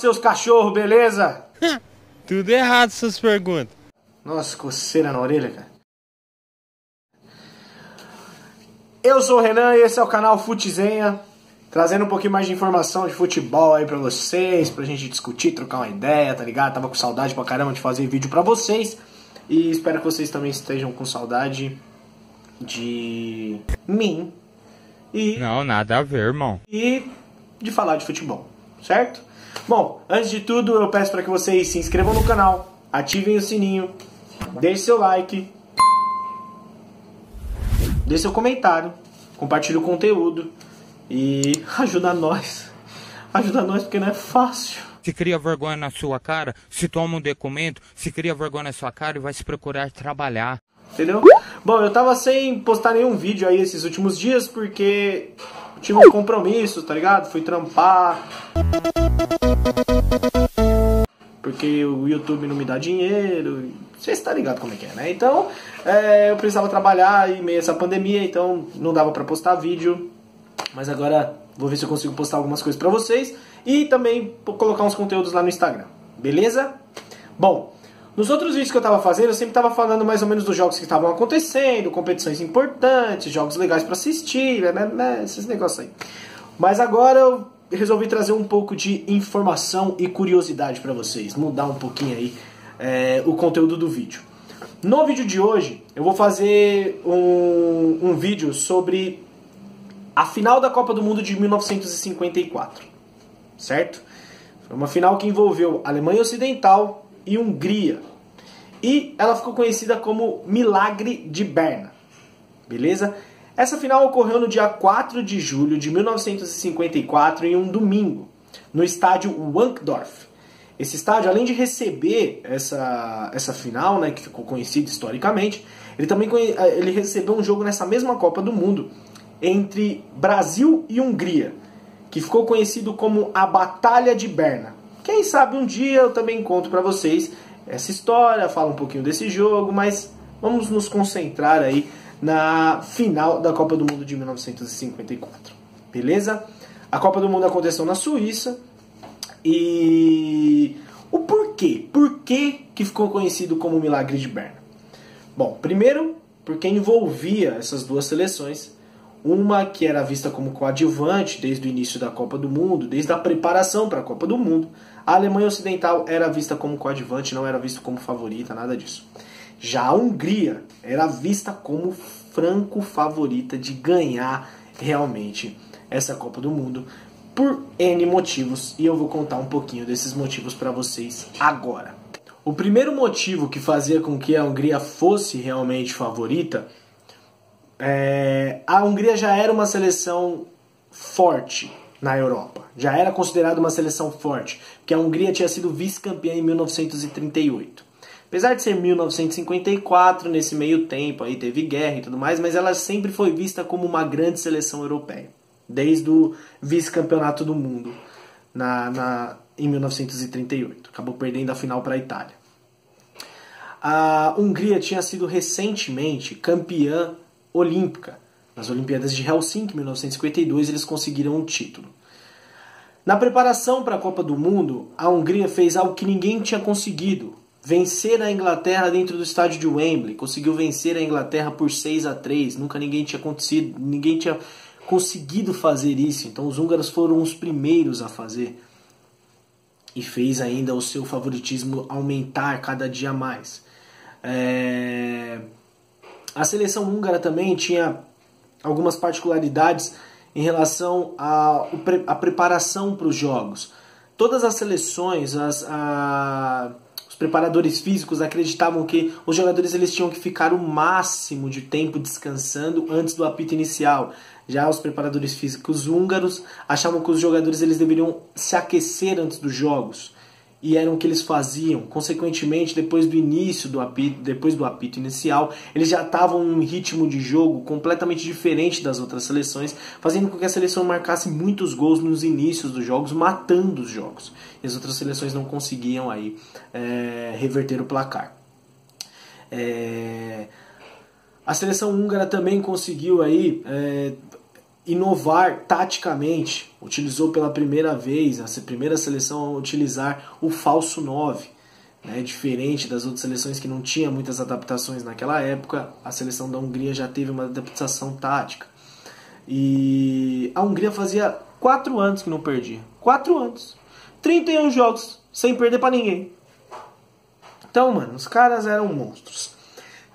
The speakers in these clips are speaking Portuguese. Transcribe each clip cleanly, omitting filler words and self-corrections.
seus cachorros, beleza? Tudo errado essas perguntas. Nossa, coceira na orelha, cara. Eu sou o Renan e esse é o canal Futezenha, trazendo um pouquinho mais de informação de futebol aí pra vocês, pra gente discutir, trocar uma ideia, tá ligado? Tava com saudade pra caramba de fazer vídeo pra vocês e espero que vocês também estejam com saudade de mim e... Não, nada a ver, irmão. E de falar de futebol, certo? Bom, antes de tudo eu peço pra que vocês se inscrevam no canal, ativem o sininho, deixe seu like, dê seu comentário, compartilhe o conteúdo e ajuda nós. Ajuda nós porque não é fácil. Se cria vergonha na sua cara, se toma um documento, se cria vergonha na sua cara e vai se procurar trabalhar. Entendeu? Bom, eu tava sem postar nenhum vídeo aí esses últimos dias porque tive um compromisso, tá ligado? Fui trampar. Porque o YouTube não me dá dinheiro. Você está ligado como é que é, né? Então, eu precisava trabalhar em meio a essa pandemia, então não dava pra postar vídeo. Mas agora vou ver se eu consigo postar algumas coisas pra vocês. E também colocar uns conteúdos lá no Instagram. Beleza? Bom, nos outros vídeos que eu tava fazendo, eu sempre tava falando mais ou menos dos jogos que estavam acontecendo, competições importantes, jogos legais pra assistir, né, esses negócios aí. Mas agora eu resolvi trazer um pouco de informação e curiosidade pra vocês, mudar um pouquinho aí o conteúdo do vídeo. No vídeo de hoje, eu vou fazer um vídeo sobre a final da Copa do Mundo de 1954, certo? Foi uma final que envolveu Alemanha Ocidental e Hungria. E ela ficou conhecida como Milagre de Berna. Beleza? Essa final ocorreu no dia 4 de julho de 1954, em um domingo, no estádio Wankdorf. Esse estádio, além de receber essa final, né, que ficou conhecida historicamente, ele recebeu um jogo nessa mesma Copa do Mundo entre Brasil e Hungria, que ficou conhecido como a Batalha de Berna. Quem sabe um dia eu também conto pra vocês essa história, falo um pouquinho desse jogo, mas vamos nos concentrar aí na final da Copa do Mundo de 1954. Beleza? A Copa do Mundo aconteceu na Suíça e o porquê? Por que ficou conhecido como Milagre de Berna? Bom, primeiro porque envolvia essas duas seleções. Uma que era vista como coadjuvante desde o início da Copa do Mundo, desde a preparação para a Copa do Mundo. A Alemanha Ocidental era vista como coadjuvante, não era vista como favorita, nada disso. Já a Hungria era vista como franco favorita de ganhar realmente essa Copa do Mundo por N motivos, e eu vou contar um pouquinho desses motivos para vocês agora. O primeiro motivo que fazia com que a Hungria fosse realmente favorita, a Hungria já era uma seleção forte na Europa. Já era considerada uma seleção forte, porque a Hungria tinha sido vice-campeã em 1938. Apesar de ser 1954, nesse meio tempo aí teve guerra e tudo mais, mas ela sempre foi vista como uma grande seleção europeia, desde o vice-campeonato do mundo em 1938. Acabou perdendo a final para a Itália. A Hungria tinha sido recentemente campeã olímpica. Nas Olimpíadas de Helsinki, em 1952, eles conseguiram um título. Na preparação para a Copa do Mundo, a Hungria fez algo que ninguém tinha conseguido: vencer a Inglaterra dentro do estádio de Wembley. Conseguiu vencer a Inglaterra por 6-3. Ninguém tinha conseguido fazer isso. Então os húngaros foram os primeiros a fazer. E fez ainda o seu favoritismo aumentar cada dia mais. A seleção húngara também tinha algumas particularidades em relação à preparação para os jogos. Todas as seleções, os preparadores físicos acreditavam que os jogadores eles tinham que ficar o máximo de tempo descansando antes do apito inicial. Já os preparadores físicos húngaros achavam que os jogadores eles deveriam se aquecer antes dos jogos. E era o que eles faziam. Consequentemente, depois do apito inicial, eles já estavam em um ritmo de jogo completamente diferente das outras seleções, fazendo com que a seleção marcasse muitos gols nos inícios dos jogos, matando os jogos. E as outras seleções não conseguiam aí reverter o placar. A seleção húngara também conseguiu aí inovar taticamente, utilizou pela primeira vez, a primeira seleção a utilizar o falso 9, né? Diferente das outras seleções que não tinha muitas adaptações naquela época, a seleção da Hungria já teve uma adaptação tática. E a Hungria fazia 4 anos que não perdia. 4 anos. 31 jogos, sem perder pra ninguém. Então, mano, os caras eram monstros.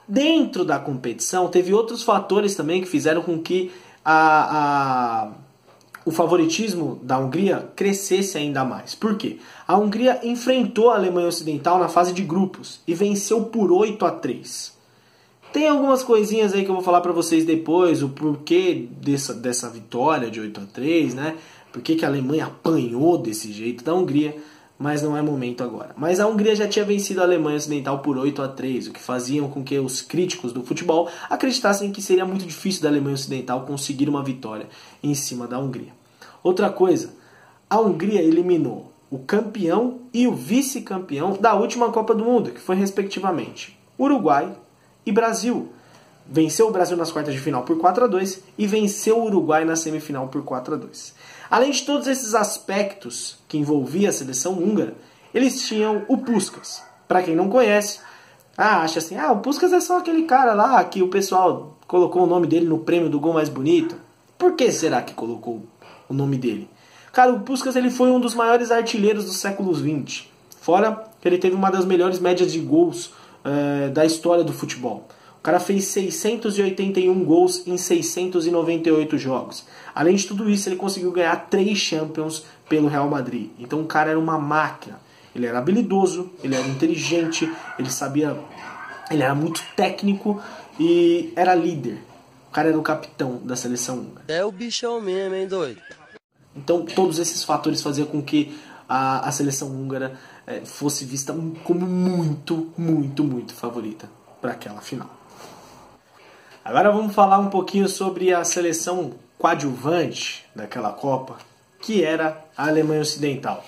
Dentro da competição, teve outros fatores também que fizeram com que o favoritismo da Hungria crescesse ainda mais. Por quê? A Hungria enfrentou a Alemanha Ocidental na fase de grupos e venceu por 8-3. Tem algumas coisinhas aí que eu vou falar pra vocês depois, o porquê dessa vitória de 8-3, né? Por que a Alemanha apanhou desse jeito da Hungria, mas não é momento agora. Mas a Hungria já tinha vencido a Alemanha Ocidental por 8-3, o que fazia com que os críticos do futebol acreditassem que seria muito difícil da Alemanha Ocidental conseguir uma vitória em cima da Hungria. Outra coisa, a Hungria eliminou o campeão e o vice-campeão da última Copa do Mundo, que foi respectivamente Uruguai e Brasil. Venceu o Brasil nas quartas de final por 4-2 e venceu o Uruguai na semifinal por 4-2. Além de todos esses aspectos que envolvia a seleção húngara, eles tinham o Puskás. Para quem não conhece, acha assim, o Puskás é só aquele cara lá que o pessoal colocou o nome dele no prêmio do gol mais bonito. Por que será que colocou o nome dele? Cara, o Puskás ele foi um dos maiores artilheiros do século XX. Fora que ele teve uma das melhores médias de gols da história do futebol. O cara fez 681 gols em 698 jogos. Além de tudo isso, ele conseguiu ganhar 3 Champions pelo Real Madrid. Então o cara era uma máquina. Ele era habilidoso, ele era inteligente, ele era muito técnico e era líder. O cara era o capitão da seleção húngara. É o bichão mesmo, hein, doido? Então todos esses fatores faziam com que a seleção húngara fosse vista como muito, muito, muito favorita para aquela final. Agora vamos falar um pouquinho sobre a seleção coadjuvante daquela Copa, que era a Alemanha Ocidental.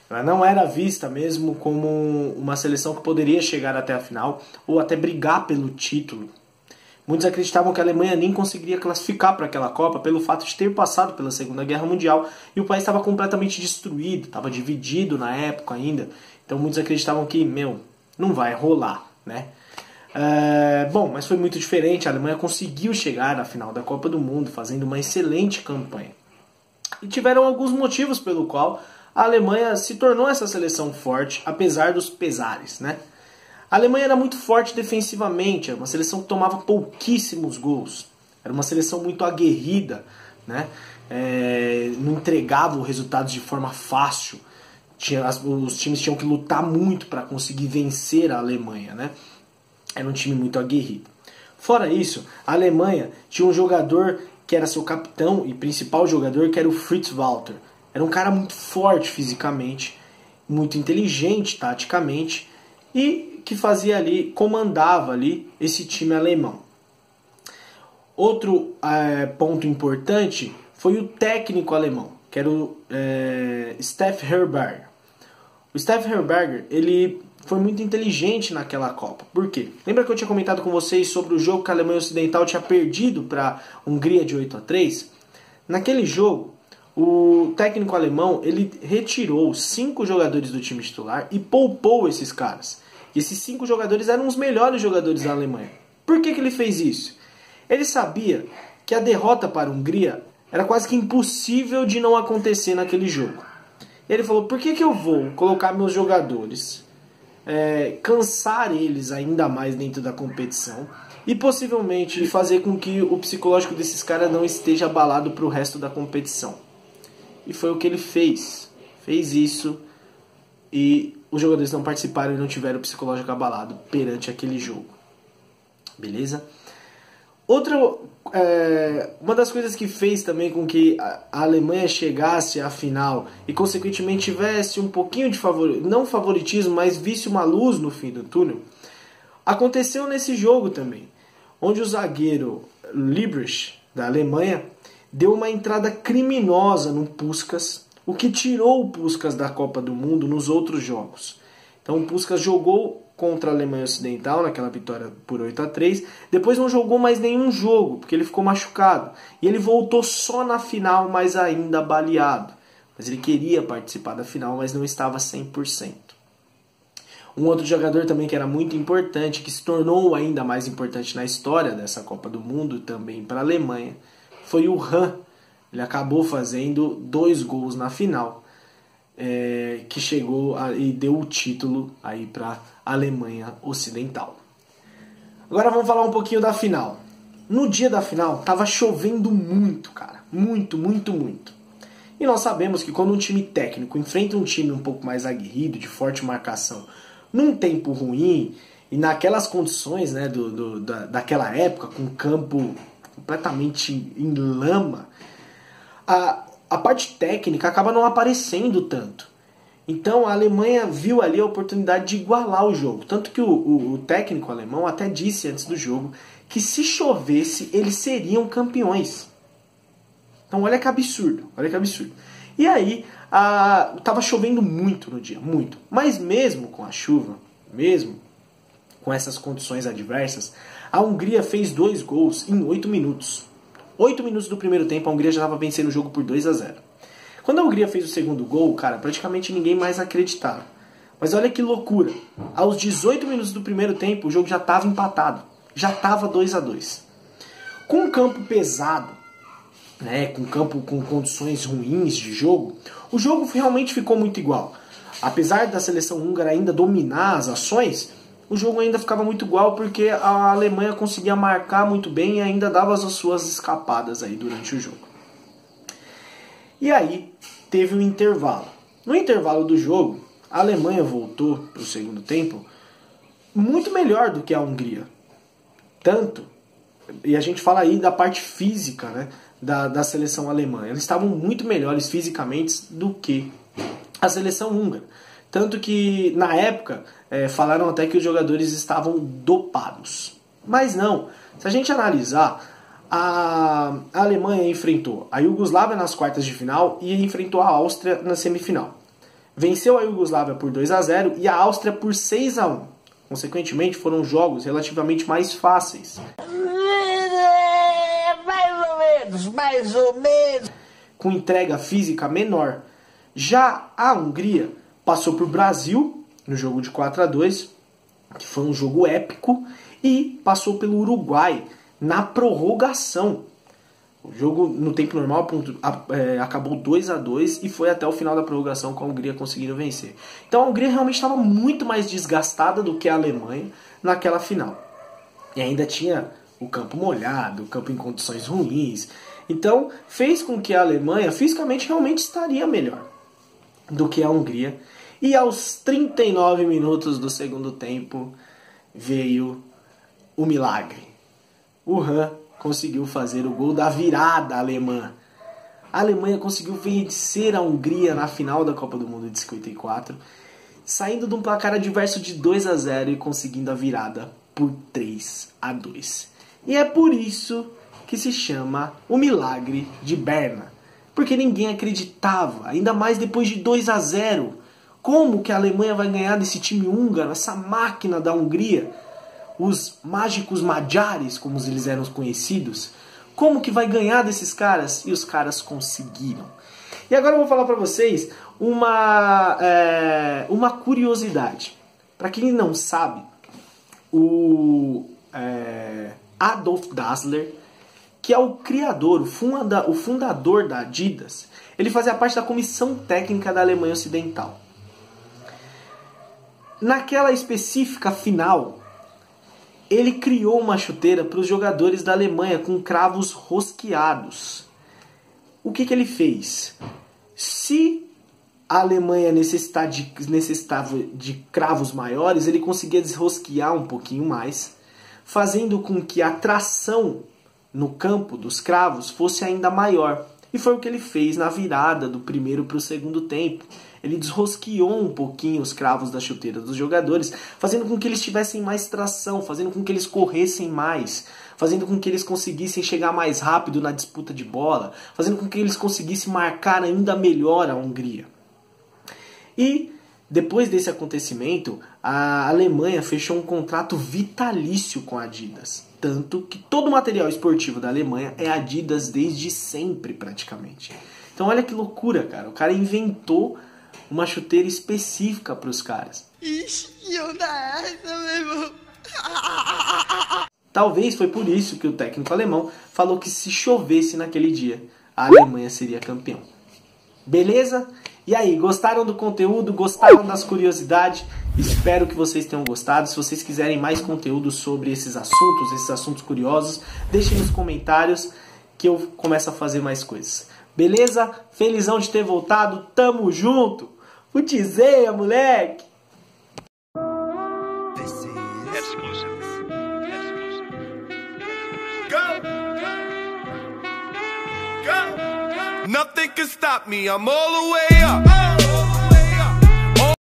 Ela não era vista mesmo como uma seleção que poderia chegar até a final ou até brigar pelo título. Muitos acreditavam que a Alemanha nem conseguiria classificar para aquela Copa pelo fato de ter passado pela Segunda Guerra Mundial e o país estava completamente destruído, estava dividido na época ainda. Então muitos acreditavam que, não vai rolar, né? Mas foi muito diferente. A Alemanha conseguiu chegar à final da Copa do Mundo fazendo uma excelente campanha. E tiveram alguns motivos pelo qual a Alemanha se tornou essa seleção forte, apesar dos pesares, né? A Alemanha era muito forte defensivamente, era uma seleção que tomava pouquíssimos gols. Era uma seleção muito aguerrida, né? Não entregava os resultados de forma fácil. Os times tinham que lutar muito para conseguir vencer a Alemanha, né? Era um time muito aguerrido. Fora isso, a Alemanha tinha um jogador que era seu capitão e principal jogador, que era o Fritz Walter. Era um cara muito forte fisicamente, muito inteligente taticamente e que comandava ali esse time alemão. Outro ponto importante foi o técnico alemão, que era o Stef Herberger. O Stef Herberger, ele foi muito inteligente naquela Copa. Por quê? Lembra que eu tinha comentado com vocês sobre o jogo que a Alemanha Ocidental tinha perdido para a Hungria de 8-3? Naquele jogo, o técnico alemão ele retirou 5 jogadores do time titular e poupou esses caras. E esses 5 jogadores eram os melhores jogadores da Alemanha. Por que ele fez isso? Ele sabia que a derrota para a Hungria era quase que impossível de não acontecer naquele jogo. Ele falou, por que eu vou colocar meus jogadores, cansar eles ainda mais dentro da competição e possivelmente fazer com que o psicológico desses caras não esteja abalado para o resto da competição? E foi o que ele fez. Fez isso e os jogadores não participaram e não tiveram o psicológico abalado perante aquele jogo. Beleza? Uma das coisas que fez também com que a Alemanha chegasse à final e consequentemente tivesse um pouquinho de não favoritismo, mas visse uma luz no fim do túnel, aconteceu nesse jogo também, onde o zagueiro Liebrich, da Alemanha, deu uma entrada criminosa no Puskás, o que tirou o Puskás da Copa do Mundo nos outros jogos. Então o Puskás jogou contra a Alemanha Ocidental, naquela vitória por 8-3. Depois não jogou mais nenhum jogo, porque ele ficou machucado. E ele voltou só na final, mas ainda baleado. Mas ele queria participar da final, mas não estava 100%. Um outro jogador também que era muito importante, que se tornou ainda mais importante na história dessa Copa do Mundo, também para a Alemanha, foi o Han. Ele acabou fazendo 2 gols na final, que chegou e deu o título aí para a Alemanha Ocidental. Agora vamos falar um pouquinho da final. No dia da final, tava chovendo muito, cara. Muito, muito, muito. E nós sabemos que quando um time técnico enfrenta um time um pouco mais aguerrido, de forte marcação, num tempo ruim e naquelas condições, né, daquela época, com o campo completamente em lama, a parte técnica acaba não aparecendo tanto. Então a Alemanha viu ali a oportunidade de igualar o jogo. Tanto que o técnico alemão até disse antes do jogo que se chovesse eles seriam campeões. Então olha que absurdo, olha que absurdo. E aí, tava chovendo muito no dia, muito. Mas mesmo com a chuva, mesmo com essas condições adversas, a Hungria fez 2 gols em 8 minutos. 8 minutos do primeiro tempo, a Hungria já estava vencendo o jogo por 2-0. Quando a Hungria fez o segundo gol, cara, praticamente ninguém mais acreditava. Mas olha que loucura. Aos 18 minutos do primeiro tempo, o jogo já estava empatado. Já estava 2-2. Com um campo pesado, né, com campo com condições ruins de jogo, o jogo realmente ficou muito igual. Apesar da seleção húngara ainda dominar as ações, o jogo ainda ficava muito igual porque a Alemanha conseguia marcar muito bem e ainda dava as suas escapadas aí durante o jogo. E aí teve um intervalo. No intervalo do jogo, a Alemanha voltou para o segundo tempo muito melhor do que a Hungria. Tanto, e a gente fala aí da parte física, né, da seleção alemã. Eles estavam muito melhores fisicamente do que a seleção húngara. Tanto que, na época, falaram até que os jogadores estavam dopados. Mas não. Se a gente analisar, a Alemanha enfrentou a Iugoslávia nas quartas de final e enfrentou a Áustria na semifinal. Venceu a Iugoslávia por 2-0 e a Áustria por 6-1. Consequentemente, foram jogos relativamente mais fáceis. Mais ou menos. Com entrega física menor. Já a Hungria passou por Brasil no jogo de 4-2, que foi um jogo épico, e passou pelo Uruguai na prorrogação. O jogo no tempo normal acabou 2-2 e foi até o final da prorrogação com a Hungria conseguindo vencer. Então a Hungria realmente estava muito mais desgastada do que a Alemanha naquela final. E ainda tinha o campo molhado, o campo em condições ruins. Então fez com que a Alemanha fisicamente realmente estaria melhor do que a Hungria. E aos 39 minutos do segundo tempo veio o milagre. O Han conseguiu fazer o gol da virada alemã. A Alemanha conseguiu vencer a Hungria na final da Copa do Mundo de 54, saindo de um placar adverso de 2-0 e conseguindo a virada por 3-2. E é por isso que se chama o milagre de Berna. Porque ninguém acreditava, ainda mais depois de 2-0. Como que a Alemanha vai ganhar desse time húngaro, essa máquina da Hungria? Os mágicos Magyars, como eles eram conhecidos. Como que vai ganhar desses caras? E os caras conseguiram. E agora eu vou falar para vocês uma curiosidade. Para quem não sabe, o Adolf Dassler, que é o criador, o fundador da Adidas, ele fazia parte da comissão técnica da Alemanha Ocidental. Naquela específica final, ele criou uma chuteira para os jogadores da Alemanha com cravos rosqueados. O que ele fez? Se a Alemanha necessitava de cravos maiores, ele conseguia desrosquear um pouquinho mais, fazendo com que a tração no campo dos cravos fosse ainda maior. E foi o que ele fez na virada do primeiro para o segundo tempo. Ele desrosqueou um pouquinho os cravos da chuteira dos jogadores, fazendo com que eles tivessem mais tração, fazendo com que eles corressem mais, fazendo com que eles conseguissem chegar mais rápido na disputa de bola, fazendo com que eles conseguissem marcar ainda melhor a Hungria. E Depois desse acontecimento, a Alemanha fechou um contrato vitalício com a Adidas. Tanto que todo o material esportivo da Alemanha é Adidas desde sempre, praticamente. Então olha que loucura, cara. O cara inventou uma chuteira específica para os caras. Ixi, que onda é essa, meu irmão? Talvez foi por isso que o técnico alemão falou que se chovesse naquele dia, a Alemanha seria campeão. Beleza? E aí, gostaram do conteúdo? Gostaram das curiosidades? Espero que vocês tenham gostado. Se vocês quiserem mais conteúdo sobre esses assuntos curiosos, deixem nos comentários que eu começo a fazer mais coisas. Beleza? Felizão de ter voltado. Tamo junto! Futizeia, moleque! Nothing can stop me, I'm all the way up.